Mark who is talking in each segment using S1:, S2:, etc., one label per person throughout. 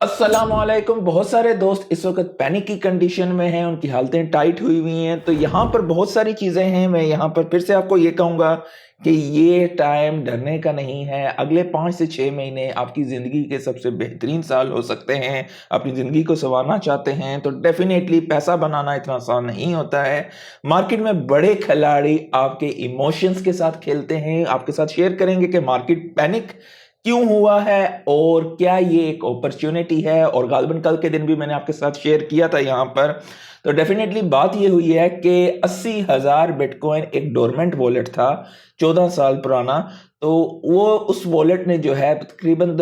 S1: अस्सलामुअलैकुम। बहुत सारे दोस्त इस वक्त पैनिक की कंडीशन में हैं, उनकी हालतें टाइट हुई हुई हैं। तो यहाँ पर बहुत सारी चीज़ें हैं। मैं यहाँ पर फिर से आपको ये कहूँगा कि ये टाइम डरने का नहीं है। अगले 5 से 6 महीने आपकी ज़िंदगी के सबसे बेहतरीन साल हो सकते हैं। अपनी ज़िंदगी को संवारना चाहते हैं तो डेफिनेटली पैसा बनाना इतना आसान नहीं होता है। मार्केट में बड़े खिलाड़ी आपके इमोशंस के साथ खेलते हैं। आपके साथ शेयर करेंगे कि मार्केट पैनिक क्यों हुआ है और क्या ये एक अपॉर्चुनिटी है। और गालिबन कल के दिन भी मैंने आपके साथ शेयर किया था यहाँ पर। तो डेफिनेटली बात ये हुई है कि 80,000 बिटकॉइन एक डोरमेंट वॉलेट था 14 साल पुराना। तो वो उस वॉलेट ने जो है तकरीबन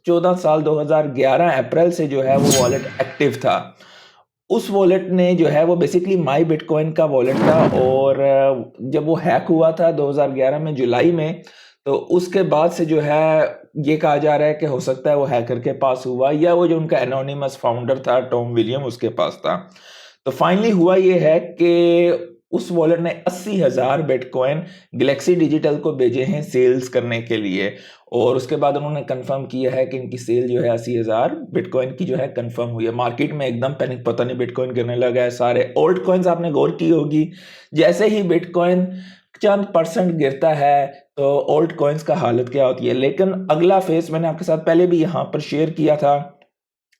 S1: 14 साल 2011 अप्रैल से जो है वो वॉलेट एक्टिव था। उस वॉलेट ने जो है वो बेसिकली माई बिटकॉइन का वॉलेट था। और जब वो हैक हुआ था 2011 में जुलाई में, तो उसके बाद से जो है ये कहा जा रहा है कि हो सकता है वो हैकर के पास हुआ या वो जो उनका एनोनिमस फाउंडर था टॉम विलियम उसके पास था। तो फाइनली हुआ ये है कि उस वॉलेट ने 80,000 बिटकॉइन गैलेक्सी डिजिटल को भेजे हैं सेल्स करने के लिए। और उसके बाद उन्होंने कंफर्म किया है कि इनकी सेल जो है 80,000 बिटकॉइन की जो है कंफर्म हुई है। मार्केट में एकदम पैनिक, पता नहीं बिटकॉइन गिरने लगा है। सारे ओल्ड कॉइन्स आपने गौर की होगी, जैसे ही बिटकॉइन चंद परसेंट गिरता है तो ओल्ड कॉइन्स का हालत क्या होती है। लेकिन अगला फेज मैंने आपके साथ पहले भी यहाँ पर शेयर किया था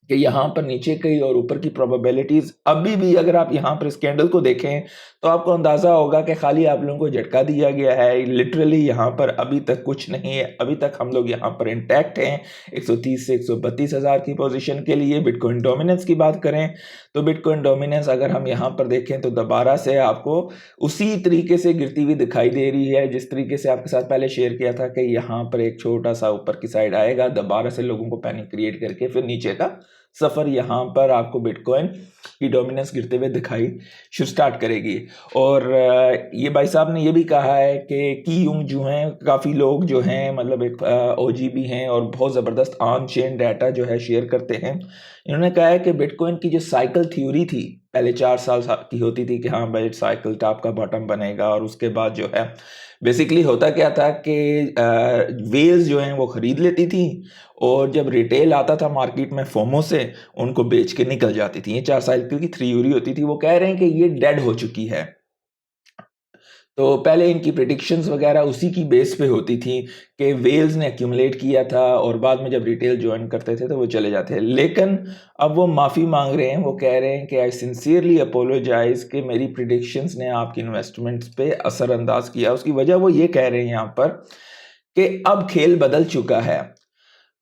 S1: कि यहाँ पर नीचे की और ऊपर की प्रोबेबिलिटीज अभी भी, अगर आप यहाँ पर इस कैंडल को देखें तो आपको अंदाजा होगा कि खाली आप लोगों को झटका दिया गया है। लिटरली यहाँ पर अभी तक कुछ नहीं है। अभी तक हम लोग यहाँ पर इंटैक्ट हैं 130 से 132 हज़ार की पोजीशन के लिए। बिटकॉइन डोमिनेंस की बात करें तो बिटकॉइन डोमिनेंस अगर हम यहाँ पर देखें तो दोबारा से आपको उसी तरीके से गिरती हुई दिखाई दे रही है जिस तरीके से आपके साथ पहले शेयर किया था कि यहाँ पर एक छोटा सा ऊपर की साइड आएगा, दोबारा से लोगों को पैनिक क्रिएट करके फिर नीचे का सफर यहाँ पर आपको बिटकॉइन की डोमिनेंस गिरते हुए दिखाई स्टार्ट करेगी। और ये भाई साहब ने ये भी कहा है कि की यूंग जो हैं, काफ़ी लोग जो हैं मतलब एक ओजी भी हैं और बहुत ज़बरदस्त ऑन चेन डाटा जो है शेयर करते हैं। इन्होंने कहा है कि बिटकॉइन की जो साइकिल थ्योरी थी पहले 4 साल की होती थी कि हाँ भाई साइकिल टॉप का बॉटम बनेगा, और उसके बाद जो है बेसिकली होता क्या था कि वेल्स जो हैं वो खरीद लेती थी और जब रिटेल आता था मार्केट में फोमो से उनको बेच के निकल जाती थी। ये 4 साइकिल की थ्योरी होती थी। वो कह रहे हैं कि ये डेड हो चुकी है। तो पहले इनकी प्रिडिक्शंस वगैरह उसी की बेस पे होती थी कि वेल्स ने एक्यूमुलेट किया था और बाद में जब रिटेल ज्वाइन करते थे तो वो चले जाते हैं। लेकिन अब वो माफ़ी मांग रहे हैं। वो कह रहे हैं कि आई सिंसियरली अपोलोजाइज कि मेरी प्रिडिक्शंस ने आपकी इन्वेस्टमेंट्स पे असरअंदाज किया। उसकी वजह वो ये कह रहे हैं यहाँ पर कि अब खेल बदल चुका है।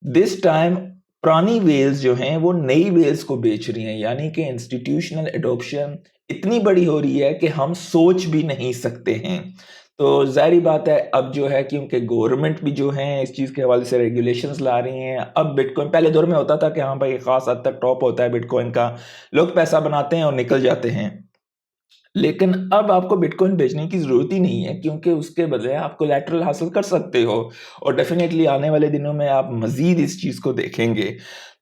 S1: दिस टाइम पुरानी वेल्स जो हैं वो नई वेल्स को बेच रही हैं, यानी कि इंस्टीट्यूशनल एडॉप्शन इतनी बड़ी हो रही है कि हम सोच भी नहीं सकते हैं। तो जाहिर बात है अब जो है क्योंकि गवर्नमेंट भी जो है इस चीज़ के हवाले से रेगुलेशंस ला रही हैं। अब बिटकॉइन पहले दौर में होता था कि हाँ भाई ख़ास हद तक टॉप होता है बिटकॉइन का, लोग पैसा बनाते हैं और निकल जाते हैं। लेकिन अब आपको बिटकॉइन बेचने की ज़रूरत ही नहीं है क्योंकि उसके बदले आप कोलैटरल हासिल कर सकते हो। और डेफिनेटली आने वाले दिनों में आप मज़ीद इस चीज़ को देखेंगे।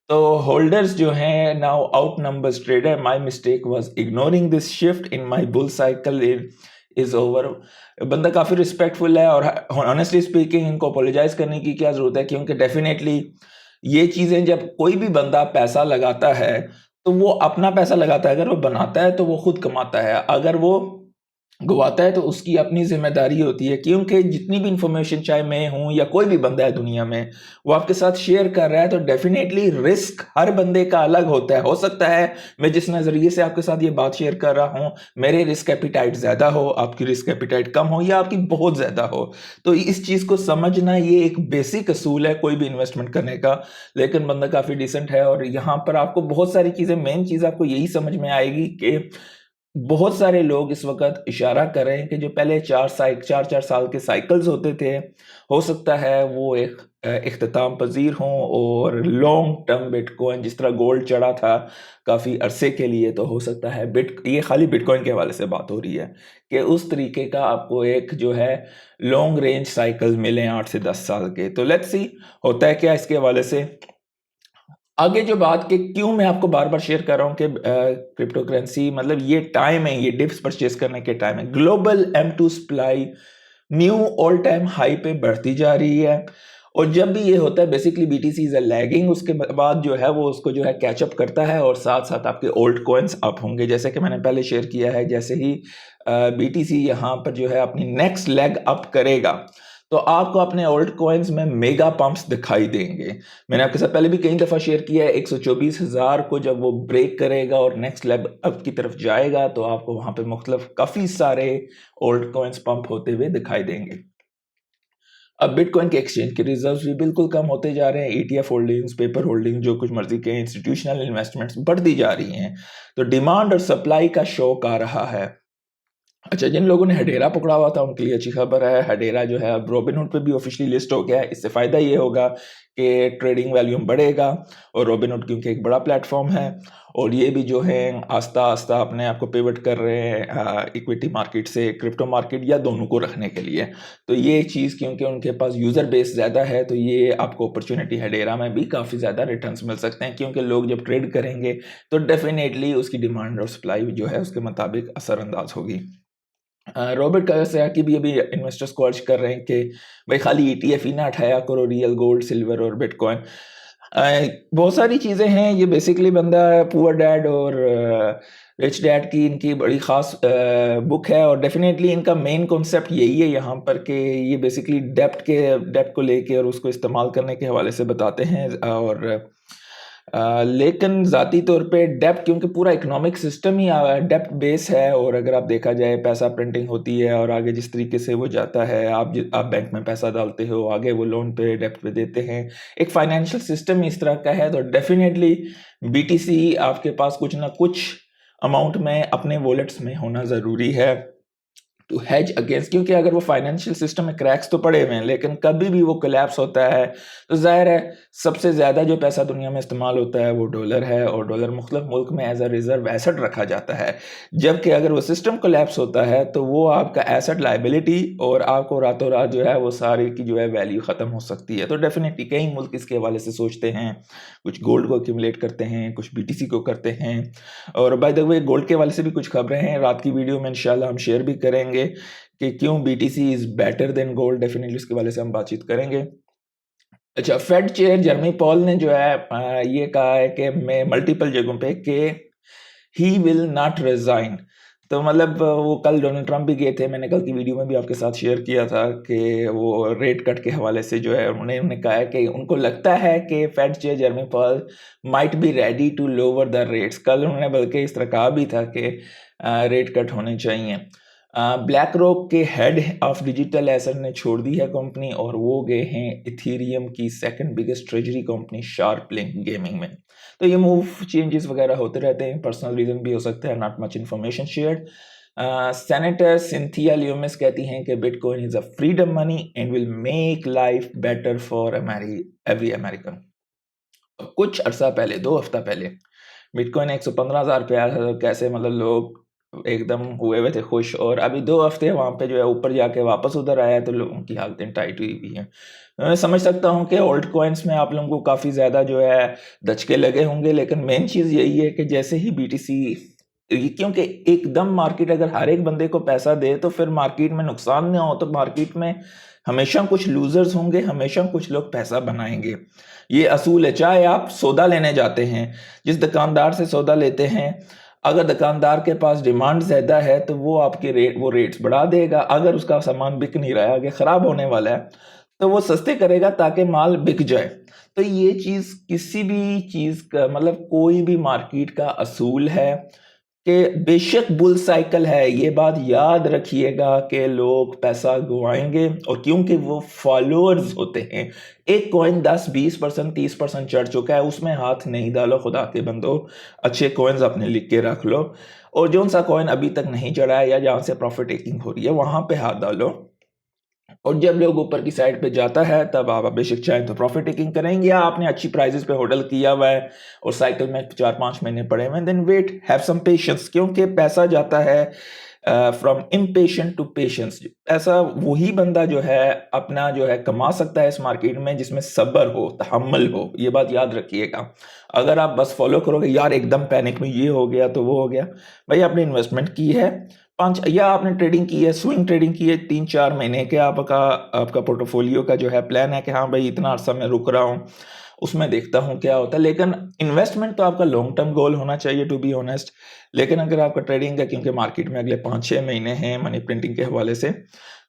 S1: तो होल्डर्स जो हैं now out numbers trader. My mistake was ignoring this shift in my bull cycle is over. बंदा काफ़ी रिस्पेक्टफुल है और ऑनेस्टली स्पीकिंग इनको अपोलोजाइज करने की क्या ज़रूरत है क्योंकि डेफिनेटली ये चीज़ें जब कोई भी बंदा पैसा लगाता है तो वो अपना पैसा लगाता है। अगर वो बनाता है तो वो खुद कमाता है, अगर वो गवाता है तो उसकी अपनी जिम्मेदारी होती है। क्योंकि जितनी भी इंफॉर्मेशन चाहे मैं हूं या कोई भी बंदा है दुनिया में वो आपके साथ शेयर कर रहा है तो डेफिनेटली रिस्क हर बंदे का अलग होता है। हो सकता है मैं जिस नज़रिए से आपके साथ ये बात शेयर कर रहा हूं मेरे रिस्क एपिटाइट ज़्यादा हो, आपकी रिस्क एपिटाइट कम हो या आपकी बहुत ज़्यादा हो। तो इस चीज़ को समझना ये एक बेसिक असूल है कोई भी इन्वेस्टमेंट करने का। लेकिन बंदा काफ़ी डिसेंट है और यहाँ पर आपको बहुत सारी चीज़ें, मेन चीज़ आपको यही समझ में आएगी कि बहुत सारे लोग इस वक्त इशारा कर रहे हैं कि जो पहले 4 साल के साइकिल्स होते थे हो सकता है वो एक इख्तिताम पजीर हों। और लॉन्ग टर्म बिटकॉइन जिस तरह गोल्ड चढ़ा था काफ़ी अरसे के लिए, तो हो सकता है ये खाली बिटकॉइन के हवाले से बात हो रही है कि उस तरीके का आपको एक जो है लॉन्ग रेंज साइकिल मिले 8 से 10 साल के। तो लेट्स सी होता है क्या इसके हवाले से। आगे जो बात कि क्यों मैं आपको बार बार शेयर कर रहा हूँ कि क्रिप्टो करेंसी मतलब ये टाइम है, ये डिप्स परचेस करने के टाइम है। Global M2 supply knew all time high पे बढ़ती जा रही है और जब भी ये होता है basically BTC is a lagging, उसके बाद जो है वो उसको जो है कैचअप करता है और साथ साथ आपके ओल्ड कॉइन्स अप होंगे। जैसे कि मैंने पहले शेयर किया है, जैसे ही बीटीसी यहाँ पर जो है अपनी नेक्स्ट लेग अप करेगा तो आपको अपने ओल्ड कॉइन्स में मेगा पंप्स दिखाई देंगे। मैंने आपके साथ पहले भी कई दफ़ा शेयर किया है, 124,000 को जब वो ब्रेक करेगा और नेक्स्ट लेग अप की तरफ जाएगा तो आपको वहाँ पे मुख्तलिफ काफ़ी सारे ओल्ड कॉइन्स पंप होते हुए दिखाई देंगे। अब बिटकॉइन के एक्सचेंज के रिजर्व्स भी बिल्कुल कम होते जा रहे हैं। ETF होल्डिंग्स, पेपर होल्डिंग, जो कुछ मर्जी के इंस्टीट्यूशनल इन्वेस्टमेंट्स बढ़ती जा रही हैं, तो डिमांड और सप्लाई का शौक आ रहा है। अच्छा, जिन लोगों ने हडेरा पकड़ा हुआ था उनके लिए अच्छी खबर है। हडेरा जो है अब रोबिनहुड पे भी ऑफिशियली लिस्ट हो गया है। इससे फ़ायदा ये होगा कि ट्रेडिंग वैल्यूम बढ़ेगा और रोबिनहुड क्योंकि एक बड़ा प्लेटफॉर्म है और ये भी जो है आस्ता आस्ता अपने आप को पिवट कर रहे हैं इक्विटी मार्केट से क्रिप्टो मार्केट या दोनों को रखने के लिए। तो ये चीज़ क्योंकि उनके पास यूज़र बेस ज़्यादा है तो ये आपको अपॉर्चुनिटी हडेरा में भी काफ़ी ज़्यादा रिटर्न्स मिल सकते हैं, क्योंकि लोग जब ट्रेड करेंगे तो डेफिनेटली उसकी डिमांड और सप्लाई जो है उसके मुताबिक असरअंदाज होगी। रॉबर्ट कायोसाकी भी अभी इन्वेस्टर्स को अर्ज कर रहे हैं कि भाई खाली ETF ही ना उठाया करो, रियल गोल्ड, सिल्वर और बिटकॉइन। बहुत सारी चीज़ें हैं। ये बेसिकली बंदा पुअर डैड और रिच डैड की इनकी बड़ी ख़ास बुक है और डेफिनेटली इनका मेन कॉन्सेप्ट यही है यहाँ पर कि ये बेसिकली डेप्ट को लेके और उसको इस्तेमाल करने के हवाले से बताते हैं। और लेकिन ज़ाती तौर पे डेप्ट क्योंकि पूरा इकोनॉमिक सिस्टम ही डेप्ट बेस है और अगर आप देखा जाए पैसा प्रिंटिंग होती है और आगे जिस तरीके से वो जाता है, आप बैंक में पैसा डालते हो, आगे वो लोन पे डेप्ट पे देते हैं, एक फाइनेंशियल सिस्टम इस तरह का है। तो डेफिनेटली बीटीसी आपके पास कुछ ना कुछ अमाउंट में अपने वॉलेट्स में होना ज़रूरी है टू हेज अगेंस्ट, क्योंकि अगर वो फाइनेंशियल सिस्टम में क्रैक्स तो पड़े हुए हैं लेकिन कभी भी वो कोलैप्स होता है तो जाहिर है सबसे ज़्यादा जो पैसा दुनिया में इस्तेमाल होता है वो डॉलर है और डॉलर मुख्तलिफ मुल्क में एज अ रिजर्व एसेट रखा जाता है। जबकि अगर वो सिस्टम कोलैप्स होता है तो वो आपका एसेट लाइबिलिटी और आपको रातों रात जो है वो सारी की जो है वैल्यू ख़त्म हो सकती है। तो डेफिनेटली कई मुल्क इसके हवाले से सोचते हैं, कुछ गोल्ड को एक्यूमुलेट करते हैं, कुछ BTC को करते हैं। और बाय द वे गोल्ड के हवाले से भी कुछ खबरें हैं, रात की वीडियो में इंशाल्लाह हम शेयर भी करेंगे कि क्यों BTC is better than gold. Definitely इसके बारे से हम बातचीत करेंगे। अच्छा, फेड चेयर जर्मी पॉल ने जो है ये कहा है कि मैं मल्टीपल जगहों पे कि ही विल नॉट रिजाइन। तो मतलब वो कल डोनाल्ड ट्रंप भी गए थे, मैंने कल की वीडियो में भी आपके साथ शेयर किया था कि वो रेट कट के हवाले से जो है उन्होंने कहा है कि उनको लगता है कि Fed chair Jerome Powell might be ready to lower the rates. कल उन्होंने बल्कि इस तरह कहा भी था कि रेट कट होने चाहिए। ब्लैक रॉक के हेड ऑफ डिजिटल एसेट ने छोड़ दी है कंपनी और वो गए हैं इथेरियम की second biggest treasury company SharpLink gaming में। तो ये मूव चेंजेस वगैरह होते रहते हैं, पर्सनल रीजन भी हो सकता है, not much information shared. Senator Cynthia Lummis कहती हैं कि bitcoin is a freedom money and will make life better for every American. कुछ अरसा पहले, 2 हफ्ता पहले बिटकॉइन 115,000 पे आया था, कैसे मतलब लोग एकदम हुए हुए थे खुश, और अभी 2 हफ्ते वहाँ पे जो है ऊपर जाके वापस उधर आया तो लोगों की हालतें टाइट हुई हुई हैं। मैं समझ सकता हूँ कि ओल्ड कॉइन्स में आप लोगों को काफ़ी ज़्यादा जो है धचके लगे होंगे, लेकिन मेन चीज़ यही है कि जैसे ही BTC, क्योंकि एकदम मार्केट अगर हर एक बंदे को पैसा दे तो फिर मार्केट में नुकसान ना हो, तो मार्केट में हमेशा कुछ लूजर्स होंगे, हमेशा कुछ लोग पैसा बनाएंगे। ये असूल है। चाहे आप सौदा लेने जाते हैं, जिस दुकानदार से सौदा लेते हैं, अगर दुकानदार के पास डिमांड ज़्यादा है तो वो आपके रेट्स बढ़ा देगा। अगर उसका सामान बिक नहीं रहा है, आगे ख़राब होने वाला है, तो वो सस्ते करेगा ताकि माल बिक जाए। तो ये चीज़ किसी भी चीज़ का मतलब कोई भी मार्केट का असूल है कि बेशक बुल साइकिल है, ये बात याद रखिएगा कि लोग पैसा गंवाएंगे और क्योंकि वो फॉलोअर्स होते हैं। एक कॉइन 10-20% 30% चढ़ चुका है, उसमें हाथ नहीं डालो खुदा के बंदो। अच्छे कॉइन्स अपने लिख के रख लो और जो सा कॉइन अभी तक नहीं चढ़ा है या जहाँ से प्रॉफिट टेकिंग हो रही है वहाँ पे हाथ डालो। और जब लोग ऊपर की साइड पे जाता है तब आप बेशक चाहें तो प्रॉफिट टेकिंग करेंगे, या आपने अच्छी प्राइजेस पे होल्ड किया हुआ है और साइकिल में 4-5 महीने पड़े हुए हैं, then wait, have some patience, क्योंकि पैसा जाता है फ्रॉम इम्पेशेंट टू पेशेंस। ऐसा वही बंदा जो है अपना जो है कमा सकता है इस मार्केट में जिसमें सब्र हो, तहम्मुल हो। ये बात याद रखिएगा। अगर आप बस फॉलो करोगे यार एकदम पैनिक में ये हो गया तो वो हो गया, भाई आपने इन्वेस्टमेंट की है, 5 या आपने ट्रेडिंग की है, स्विंग ट्रेडिंग की है 3-4 महीने के आपका पोर्टफोलियो का जो है प्लान है कि हाँ भाई इतना अर्सा मैं रुक रहा हूँ, उसमें देखता हूँ क्या होता है। लेकिन इन्वेस्टमेंट तो आपका लॉन्ग टर्म गोल होना चाहिए टू बी ऑनेस्ट। लेकिन अगर आपका ट्रेडिंग है, क्योंकि मार्केट में अगले 5-6 महीने हैं मनी प्रिंटिंग के हवाले से,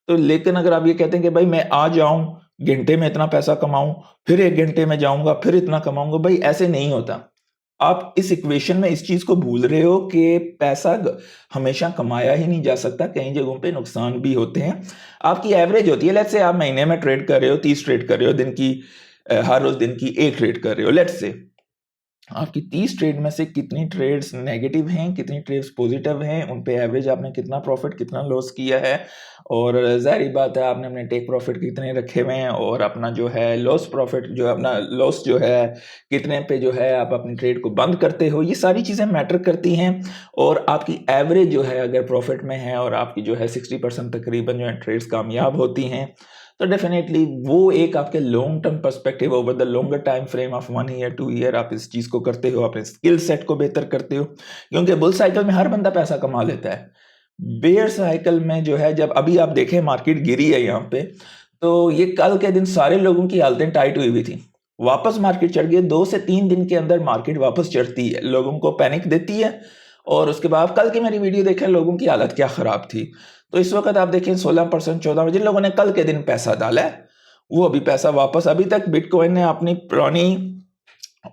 S1: तो लेकिन अगर आप ये कहते हैं कि भाई मैं आ जाऊँ, घंटे में इतना पैसा कमाऊँ, फिर 1 घंटे में जाऊँगा, फिर इतना कमाऊँगा, भाई ऐसे नहीं होता। आप इस इक्वेशन में इस चीज़ को भूल रहे हो कि पैसा हमेशा कमाया ही नहीं जा सकता, कई जगहों पे नुकसान भी होते हैं। आपकी एवरेज होती है, लेट्स से आप महीने में ट्रेड कर रहे हो, 30 ट्रेड कर रहे हो, दिन की हर रोज़ दिन की 1 ट्रेड कर रहे हो, लेट्स से आपकी 30 ट्रेड में से कितनी ट्रेड्स नेगेटिव हैं, कितनी ट्रेड्स पॉजिटिव हैं, उन पे एवरेज आपने कितना प्रॉफिट कितना लॉस किया है, और ज़ाहिर बात है आपने अपने टेक प्रॉफिट कितने रखे हुए हैं, और अपना जो है लॉस प्रॉफिट जो अपना लॉस जो है कितने पे जो है आप अपनी ट्रेड को बंद करते हो, ये सारी चीज़ें मैटर करती हैं। और आपकी एवरेज जो है अगर प्रॉफिट में है और आपकी जो है 60% तकरीबन जो है ट्रेड्स कामयाब होती हैं, तो डेफिनेटली वो एक आपके long term perspective over the longer time frame of 1 year 2 year आप इस चीज़ को करते हो, अपने स्किल सेट को बेहतर करते हो। क्योंकि बुल साइकिल में हर बंदा पैसा कमा लेता है। बेयर साइकिल में जो है, जब अभी आप देखें मार्केट गिरी है यहाँ पे, तो ये कल के दिन सारे लोगों की हालतें टाइट हुई थी। वापस मार्केट चढ़ गई, 2 से 3 दिन के अंदर मार्केट वापस चढ़ती है, लोगों को पैनिक देती है, और उसके बाद कल की मेरी वीडियो देखें, लोगों की हालत क्या खराब थी। तो इस वक्त आप देखें 16% 14, जिन लोगों ने कल के दिन पैसा डाला है वो अभी पैसा वापस, अभी तक बिटकॉइन ने अपनी पुरानी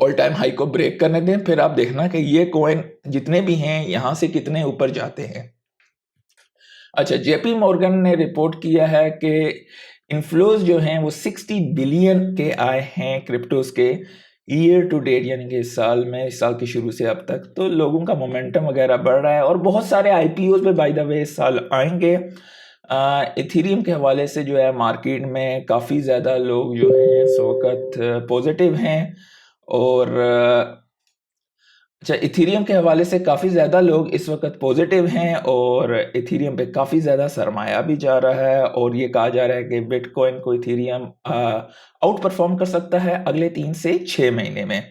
S1: ऑल टाइम हाई को ब्रेक करने दें, फिर आप देखना कि ये कॉइन जितने भी हैं यहां से कितने ऊपर जाते हैं। अच्छा, जेपी मॉर्गन ने रिपोर्ट किया है कि इनफ्लोज जो हैं वो 60 बिलियन के आए हैं क्रिप्टोज के ईयर टू डेट, यानी कि इस साल में, इस साल की शुरू से अब तक। तो लोगों का मोमेंटम वगैरह बढ़ रहा है, और बहुत सारे आईपीओ पे बाय द वे इस साल आएंगे। इथेरियम के हवाले से जो है मार्केट में काफ़ी ज़्यादा लोग जो हैं इस वक्त पॉजिटिव हैं, और अच्छा, इथेरियम के हवाले से काफ़ी ज़्यादा लोग इस वक्त पॉजिटिव हैं, और इथेरियम पे काफ़ी ज़्यादा सरमाया भी जा रहा है, और ये कहा जा रहा है कि बिटकॉइन को इथेरियम आउट परफॉर्म कर सकता है अगले 3 से 6 महीने में।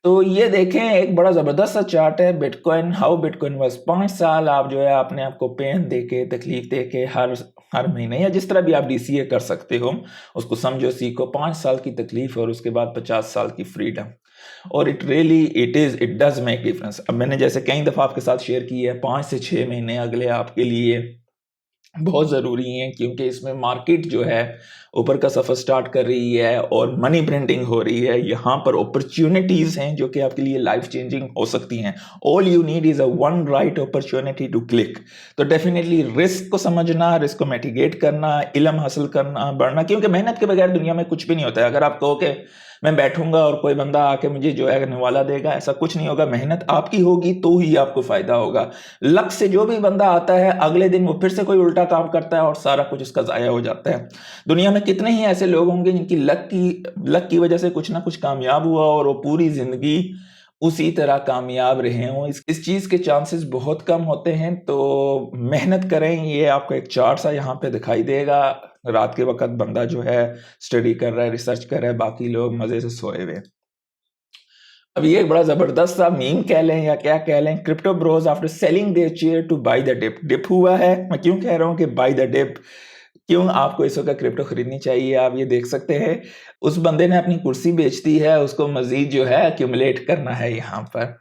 S1: तो ये देखें, एक बड़ा ज़बरदस्त सा चार्ट है बिटकॉइन, हाउ बिटकॉइन वाज। 5 साल आप जो है आपने आपको पेन दे के, तकलीफ दे के, हर महीने या जिस तरह भी आप डीसीए कर सकते हो उसको समझो, सीखो। 5 साल की तकलीफ और उसके बाद 50 साल की फ्रीडम, और इट डज मेक डिफरेंस। अब मैंने जैसे कई दफ़ा आपके साथ शेयर की है, 5 से 6 महीने अगले आपके लिए बहुत ज़रूरी हैं, क्योंकि इसमें मार्केट जो है ऊपर का सफ़र स्टार्ट कर रही है और मनी प्रिंटिंग हो रही है। यहाँ पर अपॉर्चुनिटीज़ हैं जो कि आपके लिए लाइफ चेंजिंग हो सकती हैं। All you need is a one right opportunity to click. तो डेफिनेटली रिस्क को समझना, रिस्क को मिटिगेट करना, इल्म हासिल करना, बढ़ना, क्योंकि मेहनत के बगैर दुनिया में कुछ भी नहीं होता है। अगर आप कहो कि मैं बैठूंगा और कोई बंदा आके मुझे जो है निवाला देगा, ऐसा कुछ नहीं होगा। मेहनत आपकी होगी तो ही आपको फायदा होगा। लक से जो भी बंदा आता है अगले दिन वो फिर से कोई उल्टा काम करता है और सारा कुछ उसका जाया हो जाता है। दुनिया में कितने ही ऐसे लोग होंगे जिनकी लक की वजह से कुछ ना कुछ कामयाब हुआ और वो पूरी जिंदगी उसी तरह कामयाब रहे हों। इस चीज के चांसेस बहुत कम होते हैं, तो मेहनत करें। ये आपको एक चार्ट सा यहाँ पे दिखाई देगा। रात के वक्त बंदा जो है स्टडी कर रहा है, रिसर्च कर रहा है, बाकी लोग मजे से सोए हुए। अब ये एक बड़ा जबरदस्त सा मीम कह लें या क्या कह लें, crypto bros after selling their chair to buy the dip. Dip हुआ है, मैं क्यों कह रहा हूँ कि बाय द डिप, क्यों आपको इस वक्त क्रिप्टो खरीदनी चाहिए। आप ये देख सकते हैं, उस बंदे ने अपनी कुर्सी बेच दी है, उसको मजीद जो है एक्यूमुलेट करना है यहाँ पर।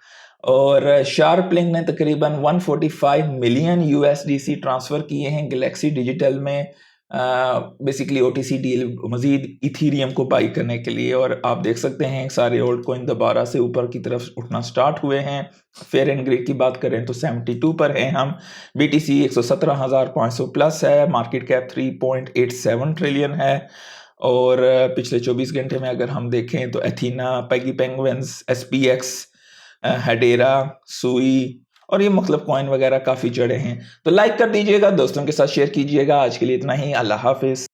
S1: और शार्प लिंक ने तकरीबन 145 मिलियन यूएसडीसी ट्रांसफर किए हैं गैलेक्सी डिजिटल में, बेसिकली ओटीसी डील मजीद इथीरियम को बाई करने के लिए। और आप देख सकते हैं सारे ओल्ड कॉइन दोबारा से ऊपर की तरफ उठना स्टार्ट हुए हैं। फेयर एंड ग्रे की बात करें तो 72 पर हैं हम। बीटीसी 117,500 प्लस है, मार्केट कैप 3.87 ट्रिलियन है। और पिछले 24 घंटे में अगर हम देखें तो एथीना, पैगी पेंगुइन्स, एसपीएक्स, हेडेरा, सुई और ये मतलब कॉइन वगैरह काफ़ी चढ़े हैं। तो लाइक कर दीजिएगा, दोस्तों के साथ शेयर कीजिएगा। आज के लिए इतना ही, अल्लाह हाफिज़।